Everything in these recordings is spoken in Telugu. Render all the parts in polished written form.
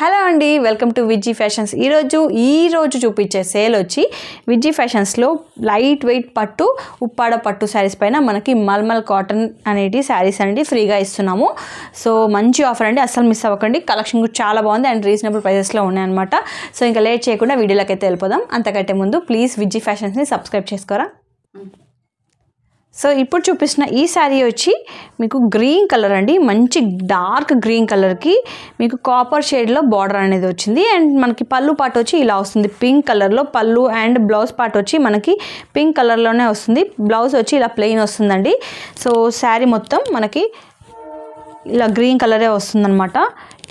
హలో అండి, వెల్కమ్ టు విజీ ఫ్యాషన్స్. ఈ రోజు చూపించే సేల్ వచ్చి విజీ ఫ్యాషన్స్లో లైట్ వెయిట్ పట్టు ఉప్పాడ పట్టు శారీస్ పైన మనకి మల్మల్ కాటన్ అనేది శారీస్ అనేది ఫ్రీగా ఇస్తున్నాము. సో మంచి ఆఫర్ అండి, అస్సలు మిస్ అవ్వకండి. కలెక్షన్ కూడా చాలా బాగుంది అండ్ రీజనబుల్ ప్రైసెస్లో ఉన్నాయన్నమాట. సో ఇంకా లేట్ చేయకుండా వీడియోలోకి అయితే వెళ్ళిపోదాం. అంతకంటే ముందు ప్లీజ్ విజీ ఫ్యాషన్స్ని సబ్స్క్రైబ్ చేసుకోరా. సో ఇప్పుడు చూపిస్తున్న ఈ శారీ వచ్చి మీకు గ్రీన్ కలర్ అండి, మంచి డార్క్ గ్రీన్ కలర్కి మీకు కాపర్ షేడ్లో బార్డర్ అనేది వచ్చింది. అండ్ మనకి పళ్ళు పార్ట్ వచ్చి ఇలా వస్తుంది, పింక్ కలర్లో పళ్ళు. అండ్ బ్లౌజ్ పార్ట్ వచ్చి మనకి పింక్ కలర్లోనే వస్తుంది. బ్లౌజ్ వచ్చి ఇలా ప్లెయిన్ వస్తుందండి. సో శారీ మొత్తం మనకి ఇలా గ్రీన్ కలరే వస్తుందన్నమాట.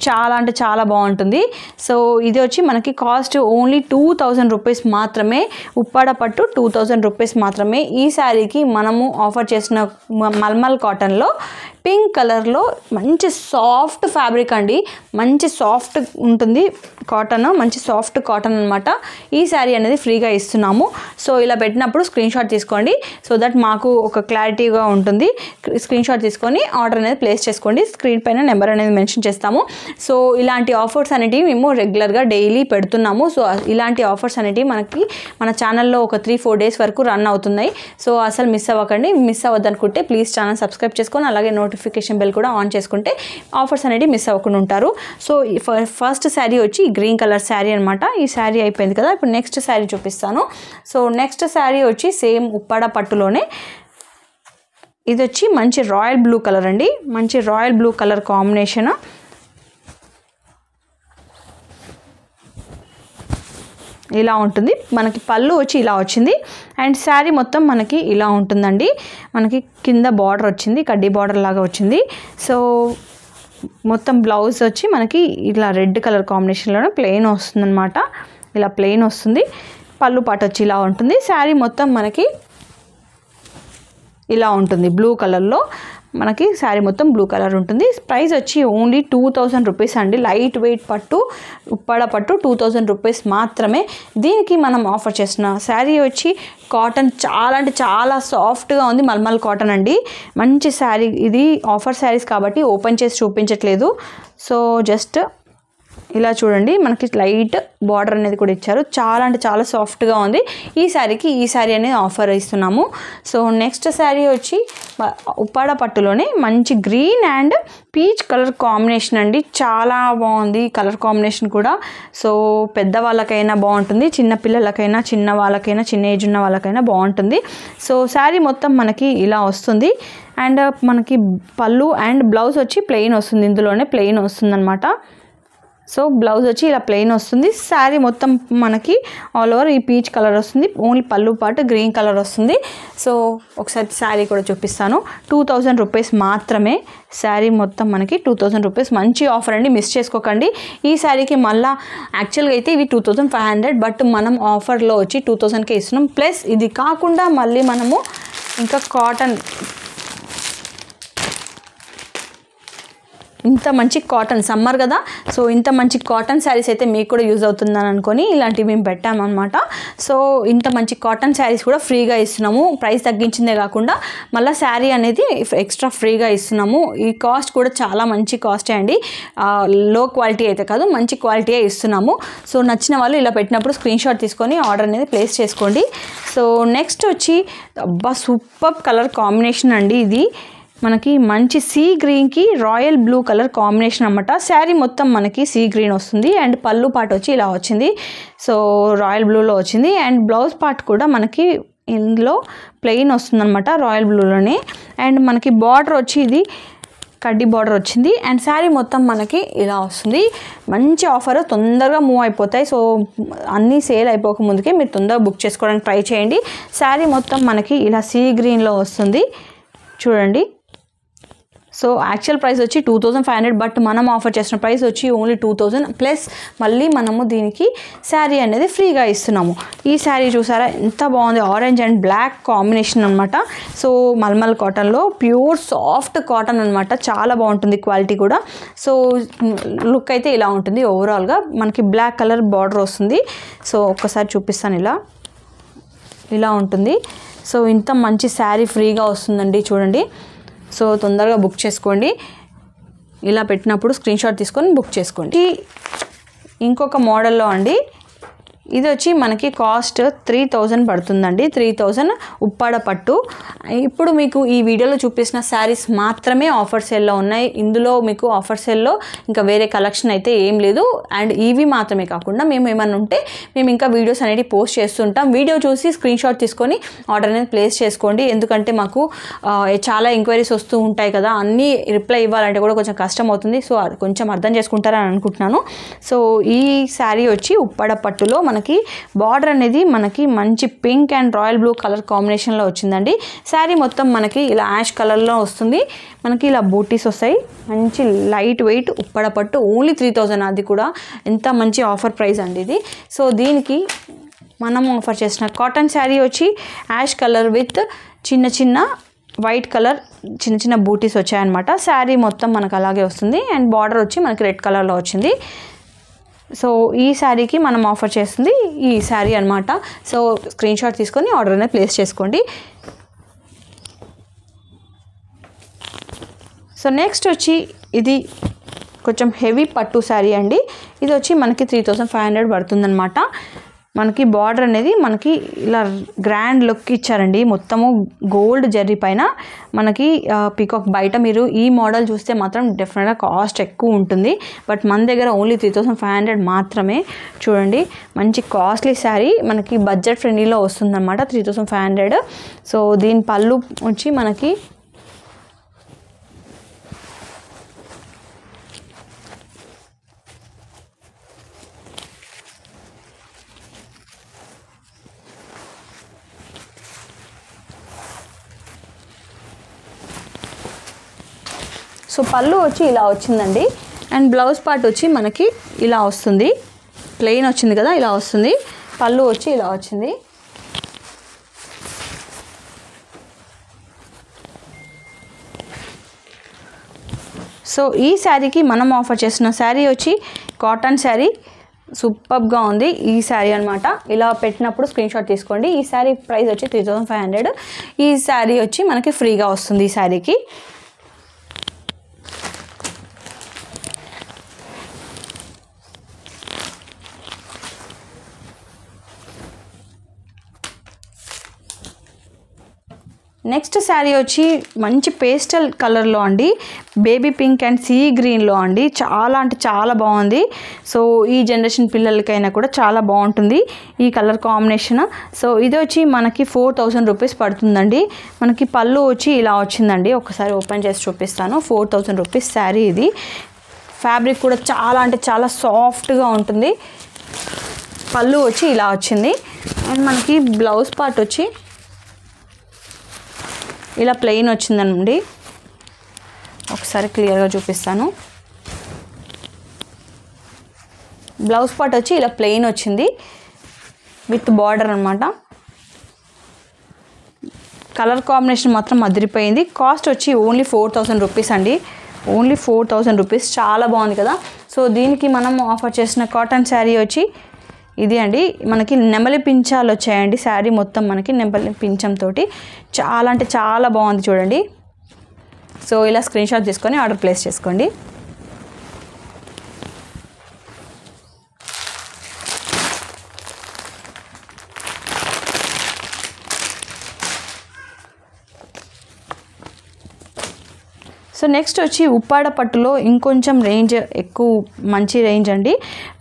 చాలా అంటే చాలా బాగుంటుంది. సో ఇది వచ్చి మనకి కాస్ట్ ఓన్లీ 2000 రూపీస్ మాత్రమే. ఉప్పాడ పట్టు 2000 రూపీస్ మాత్రమే. ఈ శారీకి మనము ఆఫర్ చేసిన మల్మల్ కాటన్లో పింక్ కలర్లో మంచి సాఫ్ట్ ఫ్యాబ్రిక్ అండి, మంచి సాఫ్ట్ ఉంటుంది కాటన్, మంచి సాఫ్ట్ కాటన్ అనమాట. ఈ శారీ అనేది ఫ్రీగా ఇస్తున్నాము. సో ఇలా పెట్టినప్పుడు స్క్రీన్ షాట్ తీసుకోండి, సో దట్ మాకు ఒక క్లారిటీగా ఉంటుంది. స్క్రీన్ షాట్ తీసుకొని ఆర్డర్ అనేది ప్లేస్ చేసుకోండి. స్క్రీన్ పైన నెంబర్ అనేది మెన్షన్ చేస్తాము. సో ఇలాంటి ఆఫర్స్ అనేటివి మేము రెగ్యులర్గా డైలీ పెడుతున్నాము. సో ఇలాంటి ఆఫర్స్ అనేటివి మనకి మన ఛానల్లో ఒక 3-4 డేస్ వరకు రన్ అవుతున్నాయి. సో అసలు మిస్ అవ్వకండి. మిస్ అవ్వద్దనుకుంటే ప్లీజ్ ఛానల్ సబ్స్క్రైబ్ చేసుకొని అలాగే నోటిఫికేషన్ బెల్ కూడా ఆన్ చేసుకుంటే ఆఫర్స్ అనేవి మిస్ అవ్వకుండా ఉంటారు. సో ఫస్ట్ శారీ వచ్చి గ్రీన్ కలర్ శారీ అనమాట. ఈ శారీ అయిపోయింది కదా, ఇప్పుడు నెక్స్ట్ శారీ చూపిస్తాను. సో నెక్స్ట్ శారీ వచ్చి సేమ్ ఉప్పాడ పట్టులోనే, ఇది వచ్చి మంచి రాయల్ బ్లూ కలర్ అండి, మంచి రాయల్ బ్లూ కలర్ కాంబినేషన్. ఇలా ఉంటుంది మనకి. పళ్ళు వచ్చి ఇలా వచ్చింది అండ్ శారీ మొత్తం మనకి ఇలా ఉంటుందండి. మనకి కింద బార్డర్ వచ్చింది, కడ్డీ బార్డర్ లాగా వచ్చింది. సో మొత్తం బ్లౌజ్ వచ్చి మనకి ఇలా రెడ్ కలర్ కాంబినేషన్లోనే ప్లెయిన్ వస్తుందన్నమాట. ఇలా ప్లెయిన్ వస్తుంది. పళ్ళు పాట వచ్చి ఇలా ఉంటుంది. శారీ మొత్తం మనకి ఇలా ఉంటుంది, బ్లూ కలర్లో మనకి శారీ మొత్తం బ్లూ కలర్ ఉంటుంది. ప్రైస్ వచ్చి ఓన్లీ 2000 రూపీస్ అండి. లైట్ వెయిట్ పట్టు ఉప్పాడ పట్టు 2000 రూపీస్ మాత్రమే. దీనికి మనం ఆఫర్ చేసిన శారీ వచ్చి కాటన్ చాలా అంటే చాలా సాఫ్ట్గా ఉంది, మల్మల్ కాటన్ అండి. మంచి శారీ ఇది. ఆఫర్ శారీస్ కాబట్టి ఓపెన్ చేసి చూపించట్లేదు. సో జస్ట్ ఇలా చూడండి, మనకి లైట్ బార్డర్ అనేది కూడా ఇచ్చారు. చాలా అంటే చాలా సాఫ్ట్గా ఉంది. ఈ శారీకి ఈ శారీ అనేది ఆఫర్ ఇస్తున్నాము. సో నెక్స్ట్ శారీ వచ్చి ఉప్పాడ పట్టులోనే మంచి green and peach colour combination అండి. చాలా బాగుంది కలర్ కాంబినేషన్ కూడా. సో పెద్దవాళ్ళకైనా బాగుంటుంది, చిన్న పిల్లలకైనా, చిన్న వాళ్ళకైనా, చిన్న ఏజ్ ఉన్న వాళ్ళకైనా బాగుంటుంది. సో శారీ మొత్తం మనకి ఇలా వస్తుంది. అండ్ మనకి పళ్ళు అండ్ బ్లౌజ్ వచ్చి ప్లెయిన్ వస్తుంది, ఇందులోనే ప్లెయిన్ వస్తుందన్నమాట. సో బ్లౌజ్ వచ్చి ఇలా ప్లెయిన్ వస్తుంది. శారీ మొత్తం మనకి ఆల్ ఓవర్ ఈ పీచ్ కలర్ వస్తుంది. ఓన్లీ పళ్ళు పాటు గ్రీన్ కలర్ వస్తుంది. సో ఒకసారి శారీ కూడా చూపిస్తాను. 2000 రూపీస్ మాత్రమే. శారీ మొత్తం మనకి 2000 రూపీస్. మంచి ఆఫర్ అండి, మిస్ చేసుకోకండి. ఈ శారీకి మళ్ళీ యాక్చువల్గా అయితే ఇవి 2500, బట్ మనం ఆఫర్లో వచ్చి 2000కే ఇస్తున్నాం. ప్లస్ ఇది కాకుండా మళ్ళీ మనము ఇంకా కాటన్, ఇంత మంచి కాటన్ సమ్మర్ కదా, సో ఇంత మంచి కాటన్ శారీస్ అయితే మీకు కూడా యూజ్ అవుతుందని అనుకొని ఇలాంటివి మేము పెట్టామన్నమాట. సో ఇంత మంచి కాటన్ శారీస్ కూడా ఫ్రీగా ఇస్తున్నాము. ప్రైస్ తగ్గించిందే కాకుండా మళ్ళీ శారీ అనేది ఎక్స్ట్రా ఫ్రీగా ఇస్తున్నాము. ఈ కాస్ట్ కూడా చాలా మంచి కాస్టే అండి, లో క్వాలిటీ అయితే కాదు, మంచి క్వాలిటీయే ఇస్తున్నాము. సో నచ్చిన వాళ్ళు ఇలా పెట్టినప్పుడు స్క్రీన్ షాట్ తీసుకొని ఆర్డర్ అనేది ప్లేస్ చేసుకోండి. సో నెక్స్ట్ వచ్చి అబ్బా సూపర్ కలర్ కాంబినేషన్ అండి. ఇది మనకి మంచి సీ గ్రీన్కి రాయల్ బ్లూ కలర్ కాంబినేషన్ అన్నమాట. శారీ మొత్తం మనకి సీ గ్రీన్ వస్తుంది అండ్ పళ్ళు పార్ట్ వచ్చి ఇలా వచ్చింది. సో రాయల్ బ్లూలో వచ్చింది. అండ్ బ్లౌజ్ పార్ట్ కూడా మనకి ఇందులో ప్లెయిన్ వస్తుందన్నమాట, రాయల్ బ్లూలోనే. అండ్ మనకి బార్డర్ వచ్చి ఇది కడ్డీ బార్డర్ వచ్చింది. అండ్ శారీ మొత్తం మనకి ఇలా వస్తుంది. మంచి ఆఫర్, తొందరగా మూవ్ అయిపోతాయి. సో అన్నీ సేల్ అయిపోక ముందుకే మీరు తొందరగా బుక్ చేసుకోవడానికి ట్రై చేయండి. శారీ మొత్తం మనకి ఇలా సీ గ్రీన్లో వస్తుంది చూడండి. సో యాక్చువల్ ప్రైస్ వచ్చి 2500, బట్ మనం ఆఫర్ చేసిన ప్రైస్ వచ్చి ఓన్లీ 2000 ప్లస్ మళ్ళీ మనము దీనికి శారీ అనేది ఫ్రీగా ఇస్తున్నాము. ఈ శారీ చూసారా ఎంత బాగుంది, ఆరెంజ్ అండ్ బ్లాక్ కాంబినేషన్ అనమాట. సో మల్మల్ కాటన్లో ప్యూర్ సాఫ్ట్ కాటన్ అనమాట, చాలా బాగుంటుంది క్వాలిటీ కూడా. సో లుక్ అయితే ఇలా ఉంటుంది ఓవరాల్గా. మనకి బ్లాక్ కలర్ బార్డర్ వస్తుంది. సో ఒక్కసారి చూపిస్తాను, ఇలా ఉంటుంది. సో ఇంత మంచి శారీ ఫ్రీగా వస్తుందండి చూడండి. సో తొందరగా బుక్ చేసుకోండి. ఇలా పెట్టినప్పుడు స్క్రీన్ షాట్ తీసుకొని బుక్ చేసుకోండి. ఇంకొక మోడల్లో అండి. ఇది వచ్చి మనకి కాస్ట్ 3000 పడుతుందండి. 3000 ఉప్పాడ పట్టు. ఇప్పుడు మీకు ఈ వీడియోలో చూపిస్తున్న శారీస్ మాత్రమే ఆఫర్ సేల్లో ఉన్నాయి. ఇందులో మీకు ఆఫర్ సేల్లో ఇంకా వేరే కలెక్షన్ అయితే ఏం లేదు. అండ్ ఇవి మాత్రమే కాకుండా మేము ఏమన్నా ఉంటే మేము ఇంకా వీడియోస్ అనేవి పోస్ట్ చేస్తుంటాం. వీడియో చూసి స్క్రీన్ షాట్ తీసుకొని ఆర్డర్ అనేది ప్లేస్ చేసుకోండి. ఎందుకంటే మాకు చాలా ఎంక్వైరీస్ వస్తూ ఉంటాయి కదా, అన్నీ రిప్లై ఇవ్వాలంటే కూడా కొంచెం కష్టం అవుతుంది. సో కొంచెం అర్థం చేసుకుంటారని అనుకుంటున్నాను. సో ఈ శారీ వచ్చి ఉప్పాడ పట్టులో మనకి బార్డర్ అనేది మనకి మంచి pink and royal blue colour కాంబినేషన్లో వచ్చిందండి. శారీ మొత్తం మనకి ఇలా యాష్ కలర్లో వస్తుంది. మనకి ఇలా బూటీస్ వస్తాయి. మంచి లైట్ వెయిట్ ఉప్పాడ పట్టు ఓన్లీ 3000. అది కూడా ఎంత మంచి ఆఫర్ ప్రైస్ అండి ఇది. సో దీనికి మనం ఆఫర్ చేసిన కాటన్ శారీ వచ్చి యాష్ కలర్ విత్ చిన్న చిన్న వైట్ కలర్ చిన్న చిన్న బూటీస్ వచ్చాయన్నమాట. శారీ మొత్తం మనకు అలాగే వస్తుంది. అండ్ బార్డర్ వచ్చి మనకి రెడ్ కలర్లో వచ్చింది. సో ఈ శారీకి మనం ఆఫర్ చేస్తుంది ఈ శారీ అనమాట. సో స్క్రీన్ షాట్ తీసుకొని ఆర్డర్ అనేది ప్లేస్ చేసుకోండి. సో నెక్స్ట్ వచ్చి ఇది కొంచెం హెవీ పట్టు శారీ అండి. ఇది వచ్చి మనకి 3500 పడుతుందన్నమాట. మనకి బార్డర్ అనేది మనకి ఇలా గ్రాండ్ లుక్ ఇచ్చారండి. మొత్తము గోల్డ్ జెర్రీ పైన మనకి పీకాక్. బయట మీరు ఈ మోడల్ చూస్తే మాత్రం డెఫినెట్గా కాస్ట్ ఎక్కువ ఉంటుంది. బట్ మన దగ్గర ఓన్లీ 3500 మాత్రమే. చూడండి మంచి కాస్ట్లీ శారీ మనకి బడ్జెట్ ఫ్రెండ్లీలో వస్తుందన్నమాట 3500. సో దీని పళ్ళు వచ్చి మనకి సో పళ్ళు వచ్చి ఇలా వచ్చిందండి. అండ్ బ్లౌజ్ పార్ట్ వచ్చి మనకి ఇలా వస్తుంది. ప్లెయిన్ వచ్చింది కదా, ఇలా వస్తుంది. పళ్ళు వచ్చి ఇలా వచ్చింది. సో ఈ శారీకి మనం ఆఫర్ చేసిన శారీ వచ్చి కాటన్ శారీ. సూపర్గా ఉంది ఈ శారీ అనమాట. ఇలా పెట్టినప్పుడు స్క్రీన్ షాట్ తీసుకోండి. ఈ శారీ ప్రైస్ వచ్చి 3500. ఈ శారీ వచ్చి మనకి ఫ్రీగా వస్తుంది ఈ శారీకి. నెక్స్ట్ శారీ వచ్చి మంచి పేస్టల్ కలర్లో అండి. బేబీ పింక్ అండ్ సీ గ్రీన్లో అండి. చాలా అంటే చాలా బాగుంది. సో ఈ జనరేషన్ పిల్లలకైనా కూడా చాలా బాగుంటుంది ఈ కలర్ కాంబినేషన్. సో ఇది వచ్చి మనకి 4000 రూపీస్ పడుతుందండి. మనకి పళ్ళు వచ్చి ఇలా వచ్చిందండి. ఒకసారి ఓపెన్ చేసి చూపిస్తాను. 4000 రూపీస్ శారీ ఇది. ఫ్యాబ్రిక్ కూడా చాలా అంటే చాలా సాఫ్ట్గా ఉంటుంది. పళ్ళు వచ్చి ఇలా వచ్చింది. అండ్ మనకి బ్లౌజ్ పార్ట్ వచ్చి ఇలా ప్లెయిన్ వచ్చిందండి. ఒకసారి క్లియర్గా చూపిస్తాను. బ్లౌజ్ పార్ట్ వచ్చి ఇలా ప్లెయిన్ వచ్చింది విత్ బార్డర్ అనమాట. కలర్ కాంబినేషన్ మాత్రం అదిరిపోయింది. కాస్ట్ వచ్చి ఓన్లీ 4000 రూపీస్ అండి. Only 4000 rupees. చాలా బాగుంది కదా. సో దీనికి మనం ఆఫర్ చేసిన కాటన్ శారీ వచ్చి ఇది అండి. మనకి నెమలి పించాలు వచ్చాయండి. శారీ మొత్తం మనకి నెమలి పించంతో చాలా అంటే చాలా బాగుంది చూడండి. సో ఇలా స్క్రీన్ షాట్ తీసుకొని ఆర్డర్ ప్లేస్ చేసుకోండి. సో నెక్స్ట్ వచ్చి ఉప్పాడ పట్టులో ఇంకొంచెం రేంజ్ ఎక్కువ మంచి రేంజ్ అండి.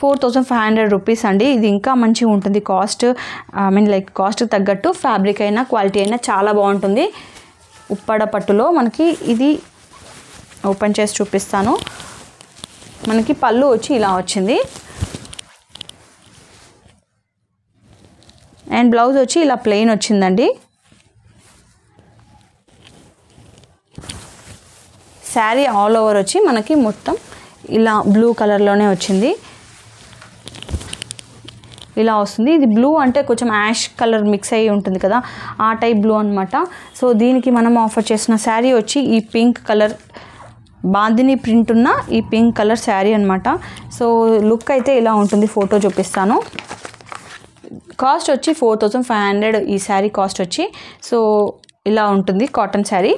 4500 రూపీస్ అండి. ఇది ఇంకా మంచిగా ఉంటుంది కాస్ట్. లైక్ కాస్ట్ తగ్గట్టు ఫ్యాబ్రిక్ అయినా క్వాలిటీ అయినా చాలా బాగుంటుంది. ఉప్పాడ పట్టులో మనకి ఇది ఓపెన్ చేసి చూపిస్తాను. మనకి పళ్ళు వచ్చి ఇలా వచ్చింది. అండ్ బ్లౌజ్ వచ్చి ఇలా ప్లెయిన్ వచ్చిందండి. శారీ ఆల్ ఓవర్ వచ్చి మనకి మొత్తం ఇలా బ్లూ కలర్లోనే వచ్చింది. ఇలా వస్తుంది. ఇది బ్లూ అంటే కొంచెం యాష్ కలర్ మిక్స్ అయ్యి ఉంటుంది కదా, ఆ టైప్ బ్లూ అనమాట. సో దీనికి మనం ఆఫర్ చేసిన శారీ వచ్చి ఈ పింక్ కలర్ బాందిని ప్రింట్ ఉన్న ఈ పింక్ కలర్ శారీ అనమాట. సో లుక్ అయితే ఇలా ఉంటుంది. ఫోటో చూపిస్తాను. కాస్ట్ వచ్చి 4500 ఈ శారీ కాస్ట్ వచ్చి. సో ఇలా ఉంటుంది కాటన్ శారీ.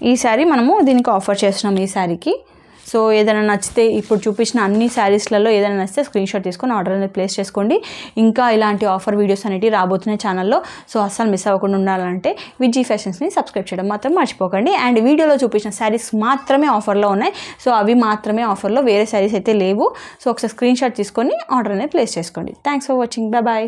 ఈ శారీ మనము దీనికి ఆఫర్ చేస్తున్నాం ఈ శారీకి. సో ఏదైనా నచ్చితే ఇప్పుడు చూపించిన అన్ని శారీస్లలో ఏదైనా నచ్చితే స్క్రీన్ షాట్ తీసుకొని ఆర్డర్ అనేది ప్లేస్ చేసుకోండి. ఇంకా ఇలాంటి ఆఫర్ వీడియోస్ అనేవి రాబోతున్నాయి ఛానల్లో. సో అస్సలు మిస్ అవ్వకుండా ఉండాలంటే విజీ ఫ్యాషన్స్ని సబ్స్క్రైబ్ చేయడం మాత్రం మర్చిపోకండి. అండ్ వీడియోలో చూపించిన శారీస్ మాత్రమే ఆఫర్లో ఉన్నాయి. సో అవి మాత్రమే ఆఫర్లో, వేరే శారీస్ అయితే లేవు. సో ఒకసారి స్క్రీన్ షాట్ తీసుకొని ఆర్డర్ అనేది ప్లేస్ చేసుకోండి. Thanks for watching. బాయ్.